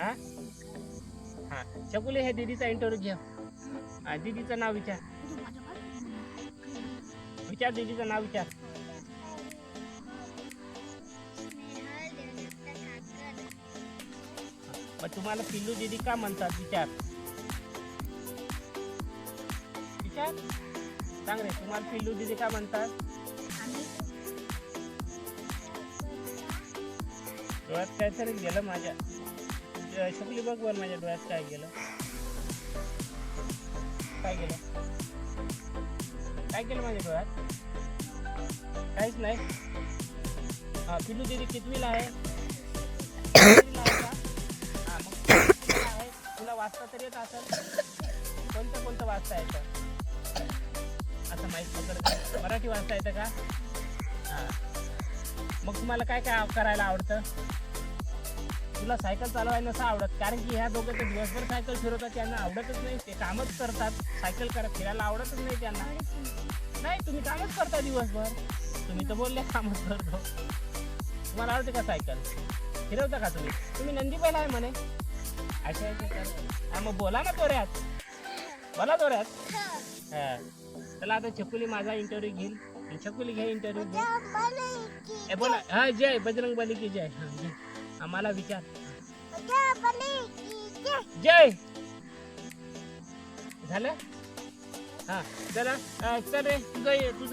हा हा छकुली हे दीदीचा इंटरव्ह्यू घ्या. दीदीचं नाव विचार. विचार दीदीचं नाव विचार. मग तुम्हाला पिल्लू दीदी का म्हणतात विचार. विचार सांग रे तुम्हाला पिल्लू दीदी का म्हणतात. डोळ्यात काय तरी गेलं माझ्या. छकुली बघ वर माझ्या डोळ्यात काय गेलं. काय गेलं काय केलं माझ्या डोळ्यात. काहीच नाही. हा पिल्लू दीदी कितवीला आहे. कितवीला आहे का? हा मग कितवीला आहे? तुला वाचता तरी येत असेल. कोणतं कोणतं वाचता येतं. असं माहीत पकडत मराठी वाचता येतं का. हा मग तुम्हाला काय काय करायला आवडतं. तुला सायकल चालवायला नसं आवडत कारण की ह्या दोघं तर दिवसभर सायकल फिरवतात. त्यांना आवडतच नाही. ते कामच करतात. सायकल फिरायला आवडतच नाही त्यांना. नाही तुम्ही कामच करता दिवसभर. तुम्ही तर बोलले कामच करतो. तुम्हाला आवडते का सायकल फिरवता का तुम्ही. तुम्ही नंदी बैल आहे म्हणे. अशा मग बोला ना जोऱ्यात. बोला जोऱ्यात. हा चला आता छकुली माझा इंटरव्ह्यू घेईल. छकुली घे इंटरव्ह्यू घे. बोला हा जय बजरंग बली की जय. आम्हाला विचार. जय झालं. हा चला चल रे तुझं